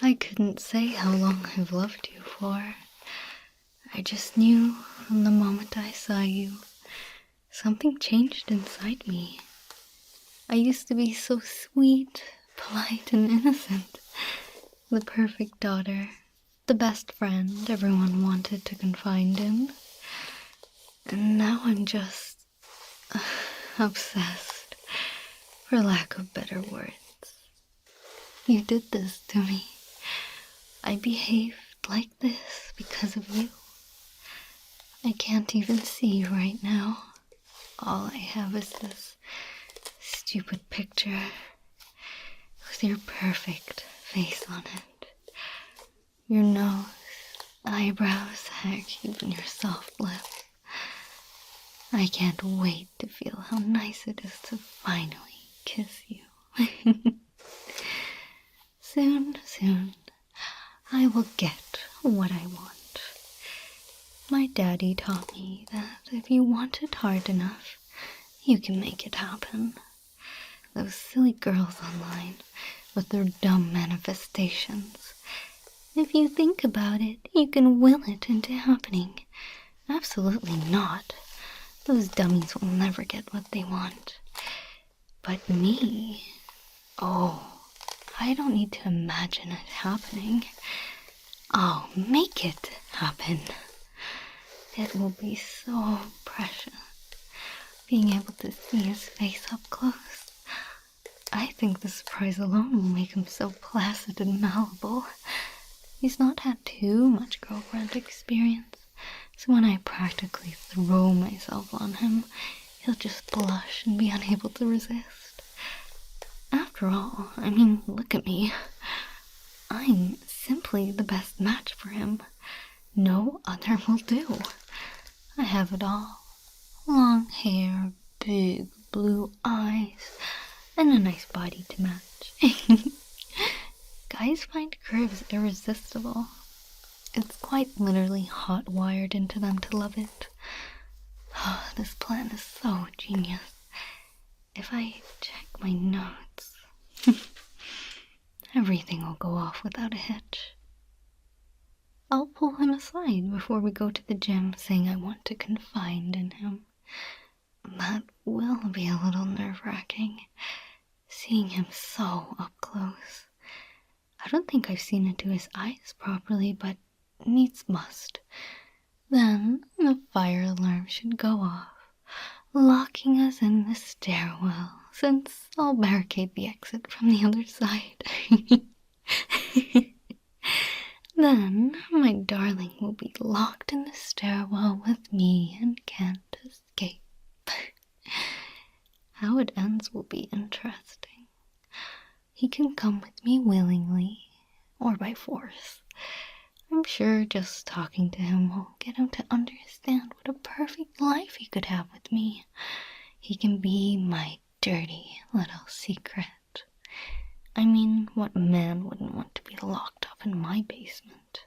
I couldn't say how long I've loved you for. I just knew from the moment I saw you, something changed inside me. I used to be so sweet, polite, and innocent. The perfect daughter, the best friend everyone wanted to confide in. And now I'm just obsessed, for lack of better words. You did this to me. I behaved like this because of you. I can't even see you right now. All I have is this stupid picture with your perfect face on it. Your nose, eyebrows, heck, even your soft lips. I can't wait to feel how nice it is to finally kiss you. Soon, I will get what I want. My daddy taught me that if you want it hard enough, you can make it happen. Those silly girls online with their dumb manifestations. If you think about it, you can will it into happening. Absolutely not. Those dummies will never get what they want. But me, I don't need to imagine it happening. I'll make it happen. It will be so precious, being able to see his face up close. I think the surprise alone will make him so placid and malleable. He's not had too much girlfriend experience, so when I practically throw myself on him, he'll just blush and be unable to resist. After all, look at me. I'm simply the best match for him. No other will do. I have it all. Long hair, big blue eyes, and a nice body to match. Guys find curves irresistible. It's quite literally hot-wired into them to love it. Oh, this plan is so genius. If I check my notes, everything will go off without a hitch. I'll pull him aside before we go to the gym, saying I want to confide in him. That will be a little nerve-wracking, seeing him so up close. I don't think I've seen into his eyes properly, but needs must. Then the fire alarm should go off, locking us in the stairwell, since I'll barricade the exit from the other side. Then my darling will be locked in the stairwell with me and can't escape. How it ends will be interesting. He can come with me willingly, or by force. I'm sure just talking to him will get him to understand what a perfect life he could have with me. He can be my dirty little secret. What man wouldn't want to be locked up in my basement?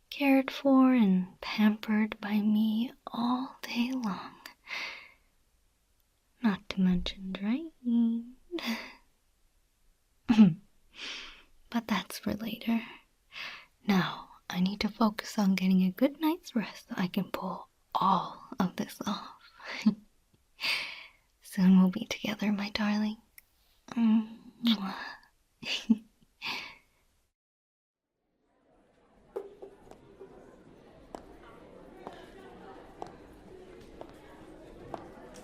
Cared for and pampered by me all day long. Not to mention drained. But that's for later. Now, I need to focus on getting a good night's rest so I can pull all of this off. Soon we'll be together, my darling.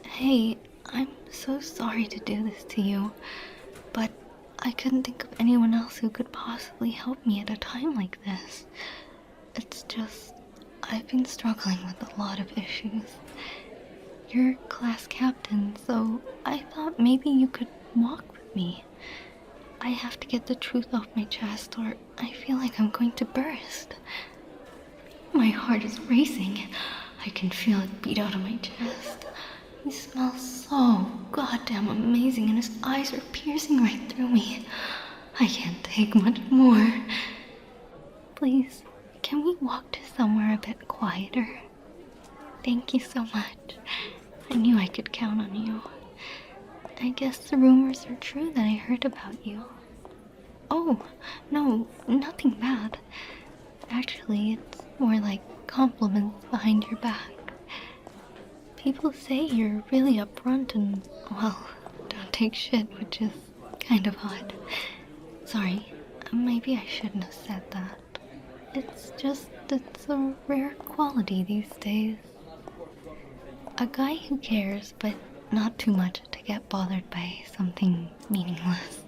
Hey, I'm so sorry to do this to you, but I couldn't think of anyone else who could possibly help me at a time like this. It's just, I've been struggling with a lot of issues. You're class captain, so I thought maybe you could walk with me. I have to get the truth off my chest or I feel like I'm going to burst. My heart is racing. I can feel it beat out of my chest. He smells so goddamn amazing and his eyes are piercing right through me. I can't take much more. Please, can we walk to somewhere a bit quieter? Thank you so much. I knew I could count on you. I guess the rumors are true that I heard about you. Oh, no, nothing bad. Actually, it's more like compliments behind your back. People say you're really upfront and, well, don't take shit, which is kind of odd. Sorry, maybe I shouldn't have said that. It's a rare quality these days. A guy who cares, but not too much to get bothered by something meaningless.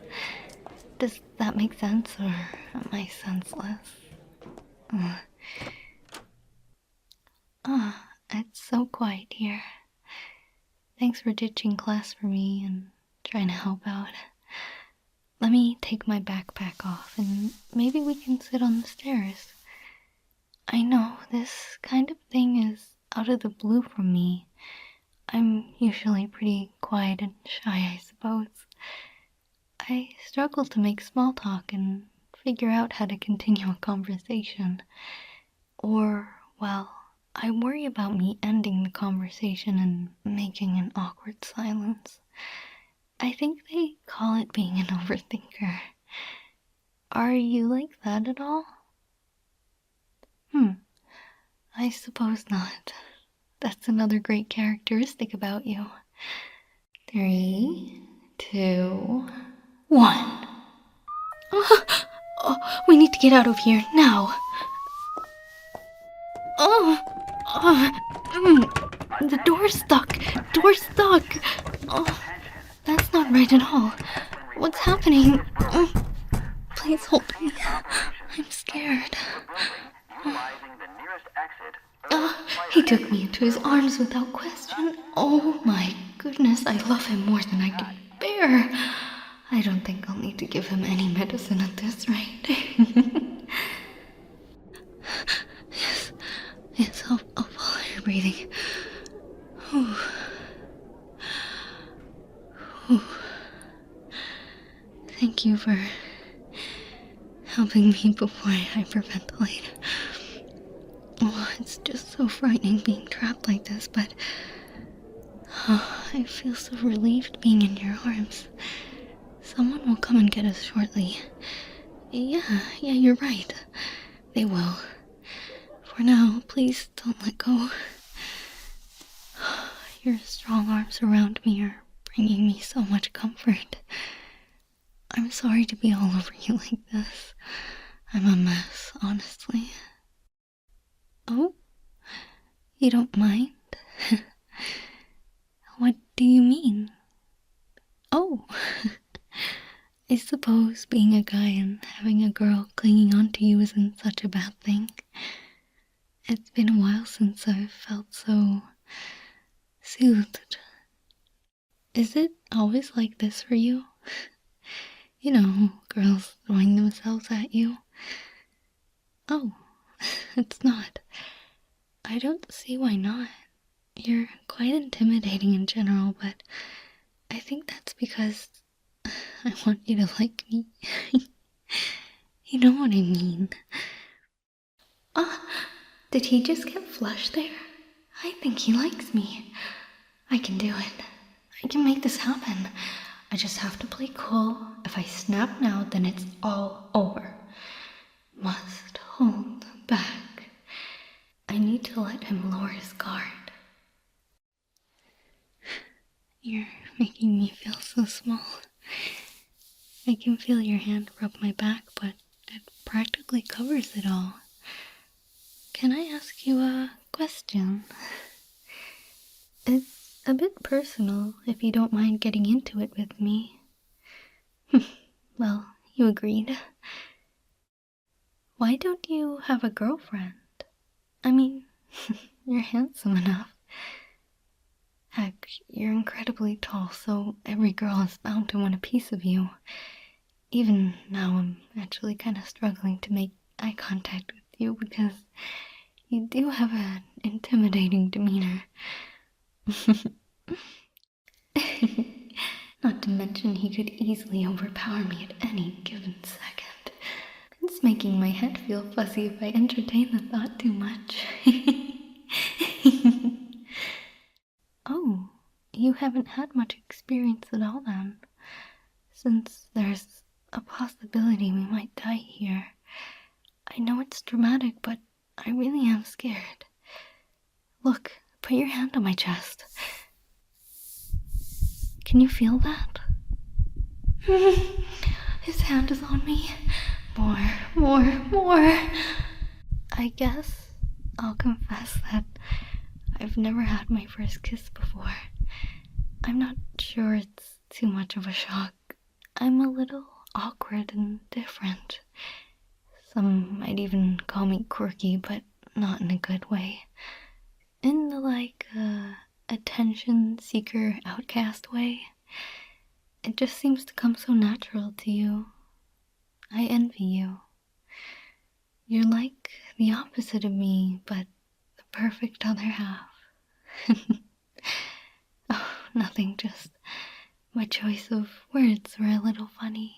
Does that make sense, or am I senseless? It's so quiet here. Thanks for ditching class for me and trying to help out. Let me take my backpack off and maybe we can sit on the stairs. I know, this kind of thing is out of the blue from me. I'm usually pretty quiet and shy, I suppose. I struggle to make small talk and figure out how to continue a conversation. Or, well, I worry about me ending the conversation and making an awkward silence. I think they call it being an overthinker. Are you like that at all? I suppose not. That's another great characteristic about you. 3, 2, 1. We need to get out of here now. The door's stuck. Door's stuck. Oh, that's not right at all. What's happening? Please hold me. I'm scared. He took me into his arms without question. Oh my goodness, I love him more than I can bear. I don't think I'll need to give him any medicine at this rate. Yes, I'll follow your breathing. Whew. Thank you for helping me before I hyperventilate. Oh, it's just so frightening being trapped like this, but I feel so relieved being in your arms. Someone will come and get us shortly. Yeah, you're right. They will. For now, please don't let go. Your strong arms around me are bringing me so much comfort. I'm sorry to be all over you like this. I'm a mess, honestly. Oh? You don't mind? What do you mean? Oh, I suppose being a guy and having a girl clinging onto you isn't such a bad thing. It's been a while since I've felt so soothed. Is it always like this for you? You know, girls throwing themselves at you? Oh, it's not. I don't see why not. You're quite intimidating in general, but I think that's because I want you to like me. You know what I mean. Did he just get flushed there? I think he likes me. I can do it. I can make this happen. I just have to play cool. If I snap now, then it's all over. Must hold back. I need to let him lower his guard. You're making me feel so small. I can feel your hand rub my back, but it practically covers it all. Can I ask you a question? It's a bit personal, if you don't mind getting into it with me. Well, you agreed. Why don't you have a girlfriend? I mean, you're handsome enough. Heck, you're incredibly tall, so every girl is bound to want a piece of you. Even now, I'm actually kind of struggling to make eye contact with you because you do have an intimidating demeanor. Not to mention he could easily overpower me at any given second. It's making my head feel fuzzy if I entertain the thought too much. Oh, you haven't had much experience at all then, since there's a possibility we might die here. I know it's dramatic, but I really am scared. Look, put your hand on my chest. Can you feel that? His hand is on me. More. I guess I'll confess that I've never had my first kiss before. I'm not sure it's too much of a shock. I'm a little awkward and different. Some might even call me quirky, but not in a good way. In the attention seeker outcast way. It just seems to come so natural to you. I envy you. You're like the opposite of me, but the perfect other half. Oh, nothing, just my choice of words were a little funny.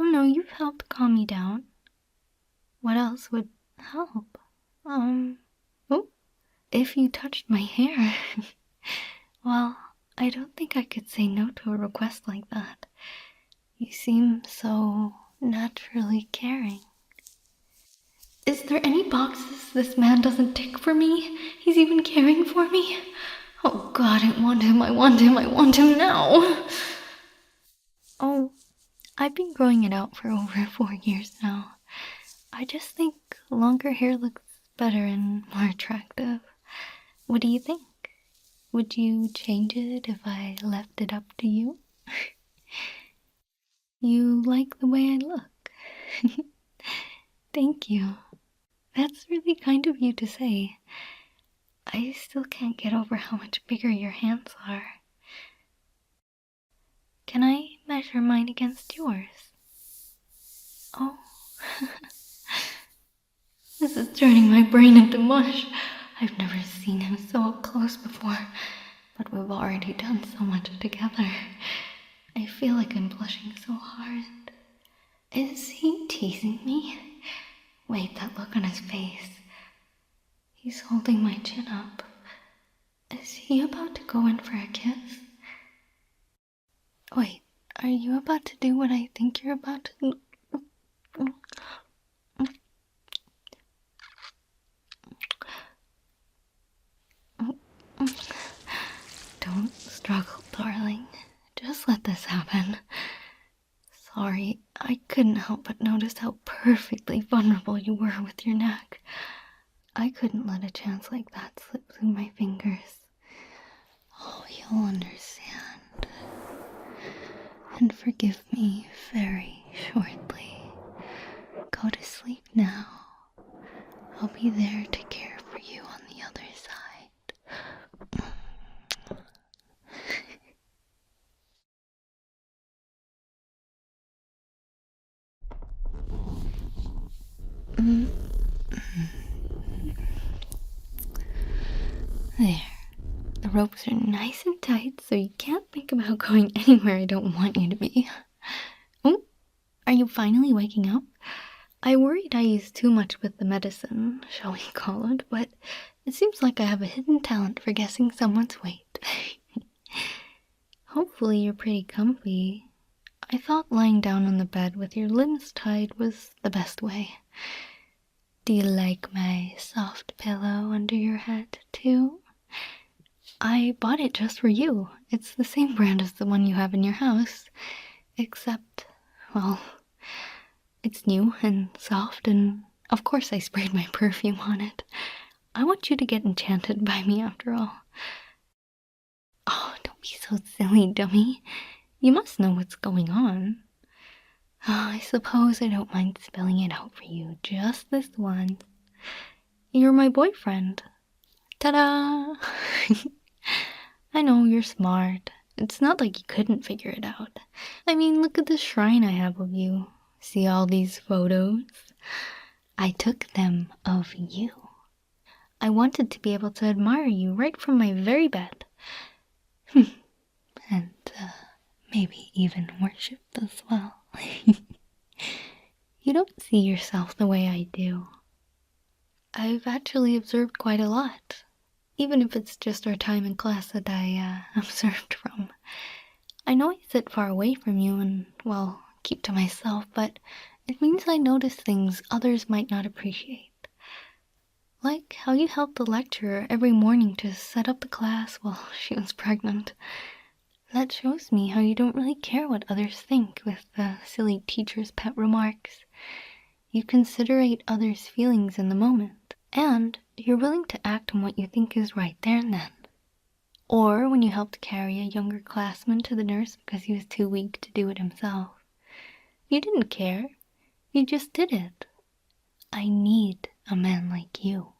Oh no, you've helped calm me down. What else would help? If you touched my hair. Well, I don't think I could say no to a request like that. You seem so naturally caring. Is there any boxes this man doesn't tick for me? He's even caring for me? Oh God, I want him now. Oh, I've been growing it out for over 4 years now. I just think longer hair looks better and more attractive. What do you think? Would you change it if I left it up to you? You like the way I look. Thank you. That's really kind of you to say. I still can't get over how much bigger your hands are. Can I measure mine against yours? Oh. This is turning my brain into mush. I've never seen him so up close before, but we've already done so much together. I feel like I'm blushing so hard. Is he teasing me? Wait, that look on his face. He's holding my chin up. Is he about to go in for a kiss? Wait, are you about to do what I think you're about to do? Don't struggle, darling. Just let this happen. Sorry, I couldn't help but notice how perfectly vulnerable you were with your neck. I couldn't let a chance like that slip through my fingers. Oh, you'll understand. And forgive me very shortly. Go to sleep now. I'll be there to care for you on the other side. There. The ropes are nice and tight, so you can't think about going anywhere I don't want you to be. Oh, are you finally waking up? I worried I used too much with the medicine, shall we call it, but it seems like I have a hidden talent for guessing someone's weight. Hopefully you're pretty comfy. I thought lying down on the bed with your limbs tied was the best way. Do you like my soft pillow under your head, too? I bought it just for you. It's the same brand as the one you have in your house, except, well, it's new and soft, and of course I sprayed my perfume on it. I want you to get enchanted by me after all. Oh, don't be so silly, dummy. You must know what's going on. Oh, I suppose I don't mind spelling it out for you just this once. You're my boyfriend. Ta-da! I know, you're smart. It's not like you couldn't figure it out. I mean, look at the shrine I have of you. See all these photos? I took them of you. I wanted to be able to admire you right from my very bed. And maybe even worship as well. You don't see yourself the way I do. I've actually observed quite a lot. Even if it's just our time in class that I observed from. I know I sit far away from you and, well, keep to myself, but it means I notice things others might not appreciate. Like how you helped the lecturer every morning to set up the class while she was pregnant. That shows me how you don't really care what others think with the silly teacher's pet remarks. You considerate others' feelings in the moment, and you're willing to act on what you think is right there and then. Or when you helped carry a younger classman to the nurse because he was too weak to do it himself. You didn't care. You just did it. I need a man like you.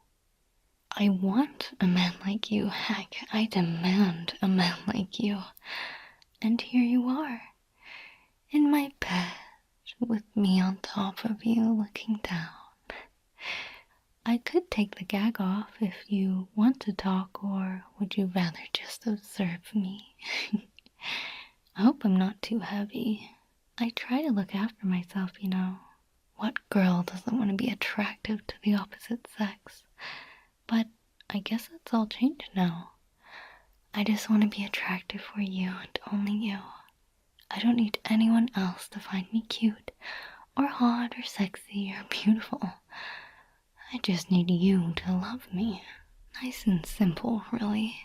I want a man like you. Heck, I demand a man like you. And here you are, in my bed, with me on top of you looking down. I could take the gag off if you want to talk, or would you rather just observe me? I hope I'm not too heavy. I try to look after myself, you know. What girl doesn't want to be attractive to the opposite sex? But I guess that's all changed now. I just want to be attractive for you and only you. I don't need anyone else to find me cute, or hot, or sexy, or beautiful. I just need you to love me. Nice and simple, really.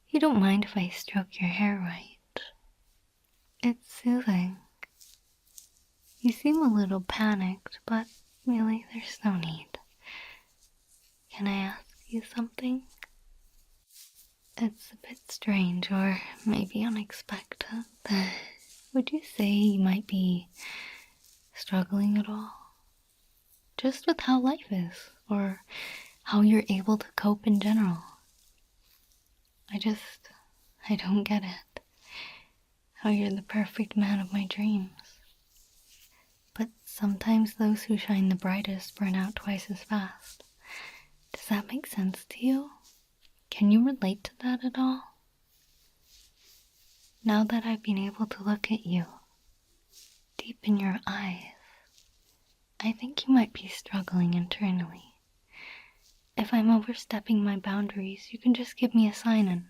You don't mind if I stroke your hair right. It's soothing. You seem a little panicked, but really, there's no need. Can I ask you something? It's a bit strange, or maybe unexpected. Would you say you might be struggling at all? Just with how life is, or how you're able to cope in general? I don't get it. How you're the perfect man of my dreams. But sometimes those who shine the brightest burn out twice as fast. Does that make sense to you? Can you relate to that at all? Now that I've been able to look at you, deep in your eyes, I think you might be struggling internally. If I'm overstepping my boundaries, you can just give me a sign and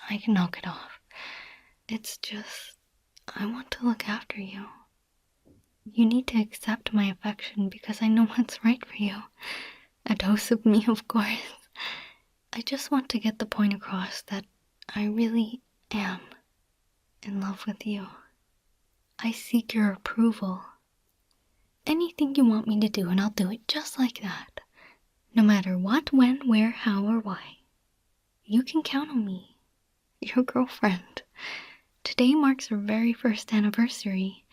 I can knock it off. It's just, I want to look after you. You need to accept my affection because I know what's right for you. A dose of me, of course. I just want to get the point across that I really am in love with you. I seek your approval. Anything you want me to do, and I'll do it just like that. No matter what, when, where, how, or why. You can count on me. Your girlfriend. Today marks our very first anniversary.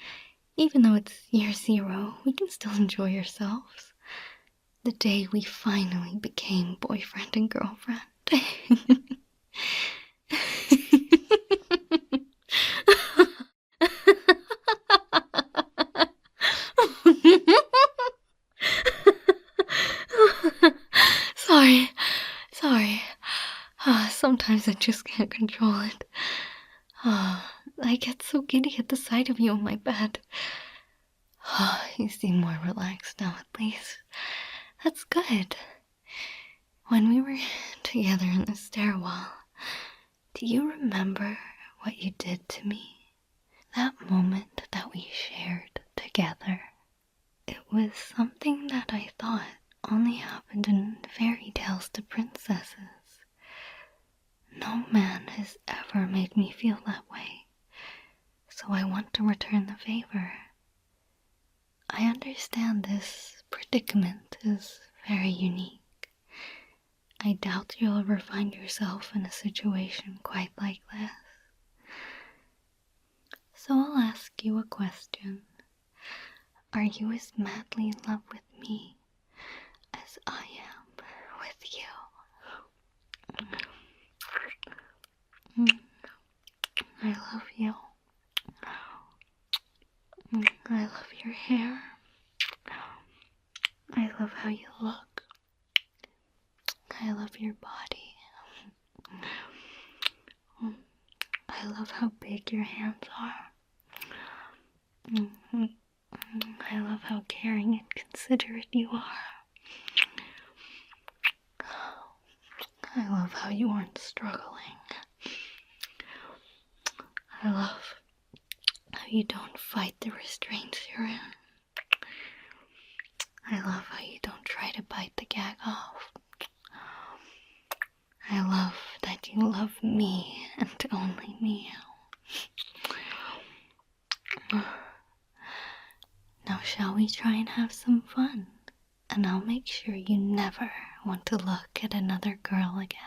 Even though it's year 0, we can still enjoy ourselves. The day we finally became boyfriend and girlfriend. Sorry. Sometimes I just can't control it. I get so giddy at the sight of you on my bed. You seem more relaxed now, at least. That's good. When we were together in the stairwell, do you remember what you did to me? That moment that we shared together. It was something that I thought only happened in fairy tales to princesses. No man has ever made me feel that way, so I want to return the favor. I understand this predicament is very unique. I doubt you'll ever find yourself in a situation quite like this. So I'll ask you a question. Are you as madly in love with me as I am with you? I love you. I love your hair. I love how you look. I love your body. I love how big your hands are. I love how caring and considerate you are. I love how you aren't struggling. I love how you don't fight the restraints you're in. I love how you don't try to bite the gag off. I love that you love me and only me. Now shall we try and have some fun? And I'll make sure you never want to look at another girl again.